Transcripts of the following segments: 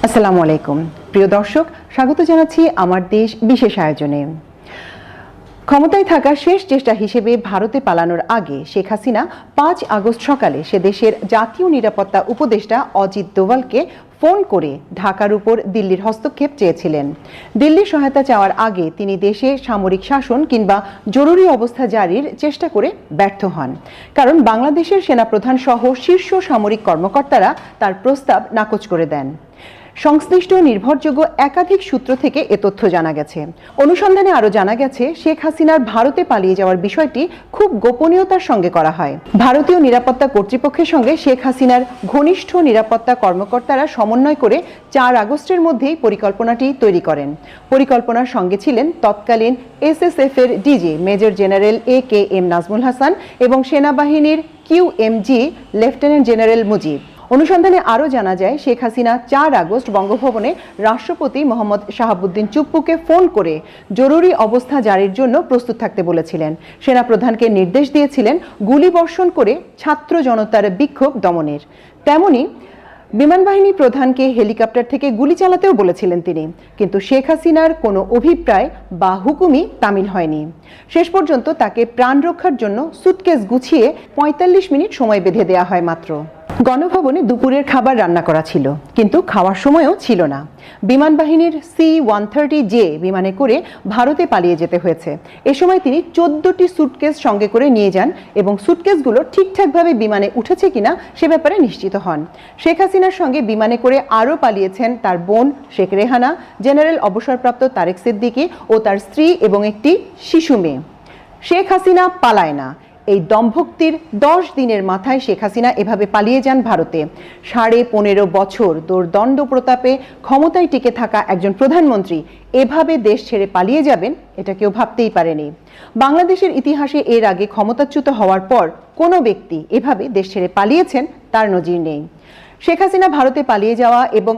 আসসালামু আলাইকুম প্রিয় দর্শক, স্বাগত জানাচ্ছি আমার দেশ বিশেষ আয়োজনে। ক্ষমতায় থাকার শেষ চেষ্টা হিসেবে ভারতে পালানোর আগে শেখ হাসিনা ৫ আগস্ট সকালে সে দেশের জাতীয় নিরাপত্তা উপদেষ্টা অজিত দোভালকে ফোন করে ঢাকার উপর দিল্লির হস্তক্ষেপ চেয়েছিলেন। দিল্লির সহায়তা চাওয়ার আগে তিনি দেশে সামরিক শাসন কিংবা জরুরি অবস্থা জারির চেষ্টা করে ব্যর্থ হন, কারণ বাংলাদেশের সেনাপ্রধান সহ শীর্ষ সামরিক কর্মকর্তারা তার প্রস্তাব নাকচ করে দেন। সংশ্লিষ্ট নির্ভরযোগ্য একাধিক সূত্র থেকে এ তথ্য জানা গেছে। অনুসন্ধানে আরও জানা গেছে, শেখ হাসিনার ভারতে পালিয়ে যাওয়ার বিষয়টি খুব গোপনীয়তার সঙ্গে করা হয়। ভারতীয় নিরাপত্তা কর্তৃপক্ষের সঙ্গে শেখ হাসিনার ঘনিষ্ঠ নিরাপত্তা কর্মকর্তারা সমন্বয় করে ৪ আগস্টের মধ্যেই পরিকল্পনাটি তৈরি করেন। পরিকল্পনার সঙ্গে ছিলেন তৎকালীন SSF এর DG major general AKM Nazmul Hasan এবং সেনাবাহিনীর QMG লেফটেন্যান্ট জেনারেল মুজিব। অনুসন্ধানে আরও জানা যায়, শেখ হাসিনা ৪ আগস্ট বঙ্গভবনে রাষ্ট্রপতি মোহাম্মদ শাহাবুদ্দিন চুপ্পুকে ফোন করে জরুরি অবস্থা জারির জন্য প্রস্তুত থাকতে বলেছিলেন। সেনাপ্রধানকে নির্দেশ দিয়েছিলেন গুলিবর্ষণ করে ছাত্র জনতার বিক্ষোভ দমনের। তেমনি বিমানবাহিনী প্রধানকে হেলিকপ্টার থেকে গুলি চালাতেও বলেছিলেন তিনি, কিন্তু শেখ হাসিনার কোনো অভিপ্রায় বা হুকুমই তামিল হয়নি। শেষ পর্যন্ত তাকে প্রাণ রক্ষার জন্য সুটকেস গুছিয়ে ৪৫ মিনিট সময় বেঁধে দেওয়া হয় মাত্র। গণভবনে দুপুরের খাবার রান্না করা ছিল, কিন্তু খাওয়ার সময়ও ছিল না। বিমানবাহিনীর C-130J বিমানে করে ভারতে পালিয়ে যেতে হয়েছে। এ সময় তিনি 14টি সুটকেস সঙ্গে করে নিয়ে যান এবং সুটকেসগুলো ঠিকঠাকভাবে বিমানে উঠেছে কিনা সে ব্যাপারে নিশ্চিত হন। শেখ হাসিনার সঙ্গে বিমানে করে আরও পালিয়েছেন তার বোন শেখ রেহানা, জেনারেল অবসরপ্রাপ্ত তারেক সিদ্দিকী ও তার স্ত্রী এবং একটি শিশু মেয়ে। শেখ হাসিনা পালায় না, এই দম্ভক্তির 10 দিনের মাথায় শেখ হাসিনা এভাবে পালিয়ে যান ভারতে। 15.5 বছর দোর্দণ্ড প্রতাপে ক্ষমতায় টিকে থাকা একজন প্রধানমন্ত্রী এভাবে দেশ ছেড়ে পালিয়ে যাবেন, এটা কেউ ভাবতেই পারেনি। বাংলাদেশের ইতিহাসে এর আগে ক্ষমতাচ্যুত হওয়ার পর কোনো ব্যক্তি এভাবে দেশ ছেড়ে পালিয়েছেন তার নজির নেই। শেখ হাসিনা ভারতে পালিয়ে যাওয়া এবং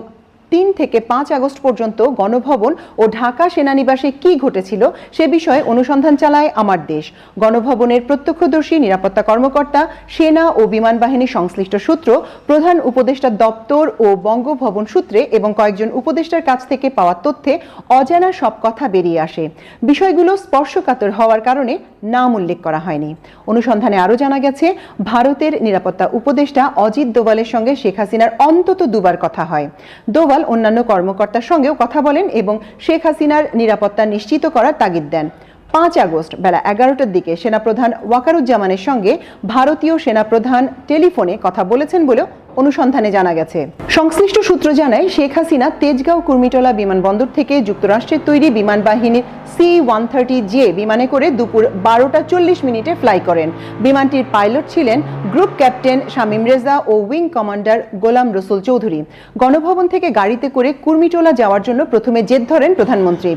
৩ থেকে ৫ আগস্ট পর্যন্ত গণভবন ও ঢাকা সেনানিবাসে কি ঘটেছিল সে বিষয়ে অনুসন্ধান চালায় আমার দেশ। গণভবনের প্রত্যক্ষদর্শী নিরাপত্তা কর্মকর্তা, সেনা ও বিমান বাহিনী সংশ্লিষ্ট সূত্র, প্রধান উপদেষ্টা দপ্তর ও বঙ্গভবন সূত্রে এবং কয়েকজন উপদেষ্টার কাছ থেকে পাওয়া তথ্যে অজানা সব কথা বেরিয়ে আসে। বিষয়গুলো স্পর্শকাতর হওয়ার কারণে নাম উল্লেখ করা হয়নি। অনুসন্ধানে আরও জানা গেছে, ভারতের নিরাপত্তা উপদেষ্টা অজিত দোভালের সঙ্গে শেখ হাসিনার অন্তত 2 বার কথা হয়। দোভাল অন্যান্য কর্মকর্তার সঙ্গেও কথা বলেন এবং শেখ হাসিনার নিরাপত্তা নিশ্চিত করার তাগিদ দেন। ৫ আগস্ট বেলা 11টার দিকে সেনাপ্রধান ওয়াকারুজ্জামানের সঙ্গে ভারতীয় সেনাপ্রধান টেলিফোনে কথা বলেছেন বলেও অনুসন্ধানে জানা গেছে। সংশ্লিষ্ট সূত্র জানায়, শেখ হাসিনা তেজগাঁও কুর্মিটোলা বিমানবন্দর থেকে যুক্তরাষ্ট্রের তৈরি বিমান বাহিনীর C-130J বিমানে করে দুপুর 12টা 40 মিনিটে ফ্লাই করেন। বিমানটির পাইলট ছিলেন গ্রুপ ক্যাপ্টেন শামীম রেজা ও উইং কমান্ডার গোলাম রসুল চৌধুরী। গণভবন থেকে গাড়িতে করে কুর্মিটোলা যাওয়ার জন্য প্রথমে জেদ ধরেন প্রধানমন্ত্রী।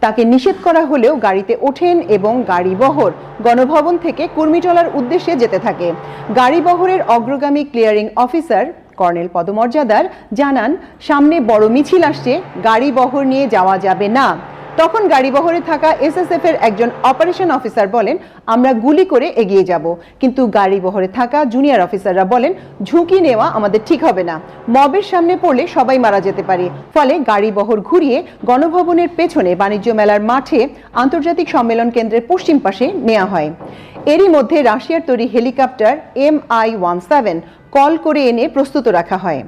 তাকে নিষেধ করা হলেও গাড়িতে ওঠেন এবং গাড়িবহর গণভবন থেকে কুর্মিটোলার উদ্দেশ্যে যেতে থাকে। গাড়িবহরের অগ্রগামী ক্লিয়ারিং অফিসার কর্নেল পদমর্যাদার জানান, সামনে বড় মিছিল আসছে, গাড়িবহর নিয়ে যাওয়া যাবে না। তখন গাড়িবহরে থাকা SSF এর একজন অপারেশন অফিসার বলেন, আমরা গুলি করে এগিয়ে যাব। কিন্তু গাড়িবহরে থাকা জুনিয়র অফিসাররা বলেন, ঝুঁকি নেওয়া আমাদের ঠিক হবে না, মবের সামনে পড়লে সবাই মারা যেতে পারে। ফলে গাড়িবহর ঘুরিয়ে গণভবনের পেছনে বাণিজ্য মেলার মাঠে আন্তর্জাতিক সম্মেলন কেন্দ্রের পশ্চিম পাশে নেওয়া হয়। এরই মধ্যে রাশিয়ার তৈরি হেলিকপ্টার Mi-17 কল করে এনে প্রস্তুত রাখা হয়।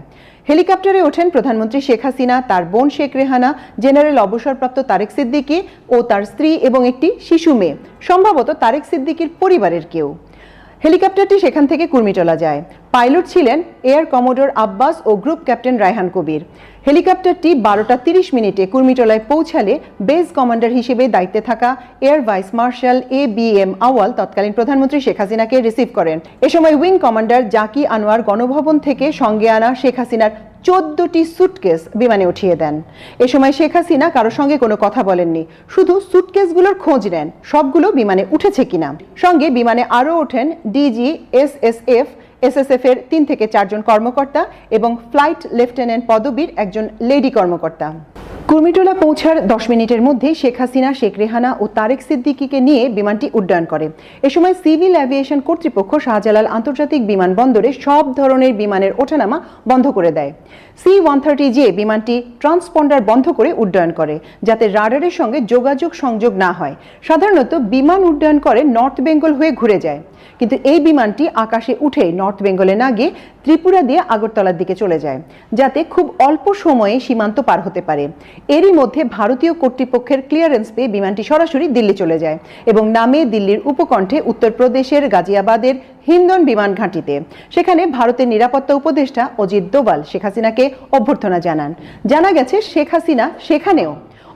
হেলিকপ্টারে ওঠেন প্রধানমন্ত্রী শেখ হাসিনা, তার বোন শেখ রেহানা, জেনারেল অবসরপ্রাপ্ত তারেক সিদ্দিকী ও তার স্ত্রী এবং একটি শিশু মেয়ে, সম্ভবত তারেক সিদ্দিকীর পরিবারের কেউ। হেলিকপ্টারটি সেখান থেকে কুর্মিটোলা যায়। পাইলট ছিলেন এয়ার কমোডোর আব্বাস ও গ্রুপ ক্যাপ্টেন রায়হান কবির। হেলিকপ্টারটি 12টা 30 মিনিটে কুর্মিটোলায় পৌঁছালে বেস কমান্ডার হিসেবে দায়িত্বে থাকা এয়ার ভাইস মার্শাল ABM আওয়াল তৎকালীন প্রধানমন্ত্রী শেখ হাসিনাকে রিসিভ করেন। এ সময় উইং কমান্ডার জাকি আনোয়ার গণভবন থেকে সঙ্গে আনা শেখ হাসিনার 14টি সুটকেস বিমানে উঠিয়ে দেন। এ সময় শেখ হাসিনা কারোর সঙ্গে কোনো কথা বলেননি, শুধু সুটকেসগুলোর খোঁজ নেন সবগুলো বিমানে উঠেছে কিনা। সঙ্গে বিমানে আরও ওঠেন ডিজি SSF এর 3 থেকে 4 জন কর্মকর্তা এবং ফ্লাইট লেফটেন্যান্ট পদবীর একজন লেডি কর্মকর্তা। কুর্মিটোলা পৌঁছার 10 মিনিটের মধ্যে শেখ হাসিনা, শেখ রেহানা ও তারেক সিদ্দিকীকে নিয়ে বিমানটি উড্ডয়ন করে। এ সময় সিভিল অ্যাভিয়েশন কর্তৃপক্ষ শাহজালাল আন্তর্জাতিক বিমানবন্দরে সব ধরনের বিমানের ওঠানামা বন্ধ করে দেয়। C-130J বিমানটি ট্রান্সপন্ডার বন্ধ করে উড্ডয়ন করে, যাতে রাডারের সঙ্গে যোগাযোগ সংযোগ না হয়। সাধারণত বিমান উড্ডয়ন করে নর্থ বেঙ্গল হয়ে ঘুরে যায়, কিন্তু এই বিমানটি আকাশে উঠে নর্থ বেঙ্গলে না গিয়ে ত্রিপুরা দিয়ে আগরতলার দিকে চলে যায়, যাতে খুব অল্প সময়ে সীমান্ত পার হতে পারে। এরই মধ্যে ভারতীয় কর্তৃপক্ষের ক্লিয়ারেন্স পেয়ে বিমানটি সরাসরি দিল্লি চলে যায় এবং নামে দিল্লির উপকণ্ঠে উত্তরপ্রদেশের গাজিয়াবাদের হিন্দন বিমান ঘাঁটিতে। সেখানে ভারতের নিরাপত্তা উপদেষ্টা অজিত দোভাল শেখ হাসিনাকে অভ্যর্থনা জানান। জানা গেছে শেখ হাসিনা সেখানেও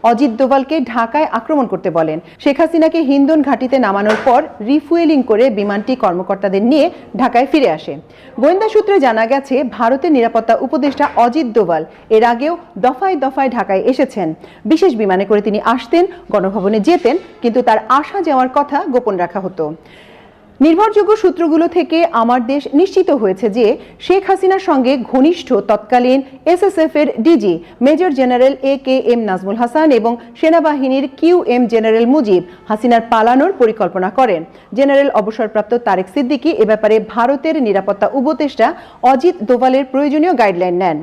অজিত দোভালকে ঢাকায় আক্রমণ করতে বলেন। শেখ হাসিনাকে হিন্দন ঘাঁটিতে নামানোর পর রিফুয়েলিং করে বিমানটি কর্মকর্তাদের নিয়ে ঢাকায় ফিরে আসে। গোয়েন্দা সূত্রে জানা গেছে, ভারতের নিরাপত্তা উপদেষ্টা অজিত দোভাল এর আগেও দফায় দফায় ঢাকায় এসেছেন। বিশেষ বিমানে করে তিনি আসতেন, গণভবনে যেতেন, কিন্তু তার আসা যাওয়ার কথা গোপন রাখা হতো। নির্ভরযোগ্য সূত্রগুলো থেকে আমার দেশ নিশ্চিত হয়েছে যে শেখ হাসিনার সঙ্গে ঘনিষ্ঠ তৎকালীন SSF এর DG major general AKM Nazmul Hasan এবং সেনাবাহিনীর QM জেনারেল মুজিব হাসিনার পালানোর পরিকল্পনা করেন। জেনারেল অবসরপ্রাপ্ত তারেক সিদ্দিকী এ ব্যাপারে ভারতের নিরাপত্তা উপদেষ্টা অজিত দোভালের প্রয়োজনীয় গাইডলাইন নেন।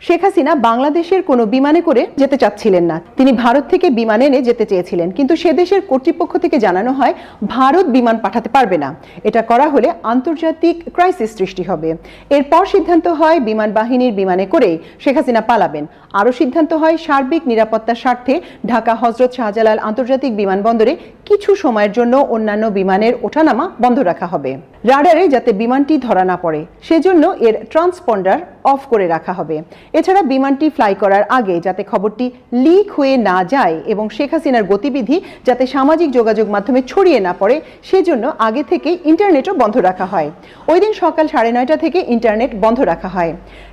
শেখ হাসিনা বাংলাদেশের কোনো বিমানে করে যেতে চাচ্ছিলেন না, তিনি ভারত থেকে বিমান এনে যেতে চেয়েছিলেন, কিন্তু সে দেশের কর্তৃপক্ষ থেকে জানানো হয় ভারত বিমান পাঠাতে পারবে না। এটা করা হলে আন্তর্জাতিক ক্রাইসিস সৃষ্টি হবে। এরপর সিদ্ধান্ত হয় বিমান বাহিনীর বিমানে করেই শেখ হাসিনা পালাবেন। আরও সিদ্ধান্ত হয় সার্বিক নিরাপত্তার স্বার্থে ঢাকা হজরত শাহজালাল আন্তর্জাতিক বিমানবন্দরে কিছু সময়ের জন্য অন্যান্য বিমানের ওঠানামা বন্ধ রাখা হবে, রাডারে যাতে বিমানটি ধরা না পড়ে সেজন্য এর ট্রান্সপন্ডার অফ করে রাখা হবে। এছাড়া বিমানটি ফ্লাই করার আগে যাতে খবরটি লিক হয়ে না যায় এবং শেখ হাসিনার গতিবিধি যাতে সামাজিক যোগাযোগ মাধ্যমে ছড়িয়ে না পড়ে সেজন্য আগে থেকেই ইন্টারনেটও বন্ধ রাখা হয়। ওই দিন সকাল 9:30 থেকে ইন্টারনেট বন্ধ রাখা হয়।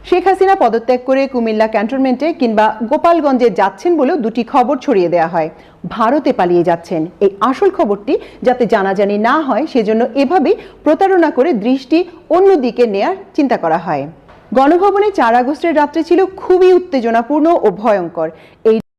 শেখ হাসিনা পদত্যাগ করে কুমিল্লা ক্যান্টনমেন্টে কিংবা গোপালগঞ্জে যাচ্ছেন বলেও দুটি খবর ছড়িয়ে দেওয়া হয়। ভারতে পালিয়ে যাচ্ছেন, এই আসল খবরটি যাতে জানাজানি না হয় সেজন্য এভাবেই প্রতারণা করে দৃষ্টি অন্যদিকে নেয়ার চিন্তা করা হয়। গণভবনে 4 আগস্টের রাত্রি ছিল খুবই উত্তেজনাপূর্ণ ও ভয়ঙ্কর। এই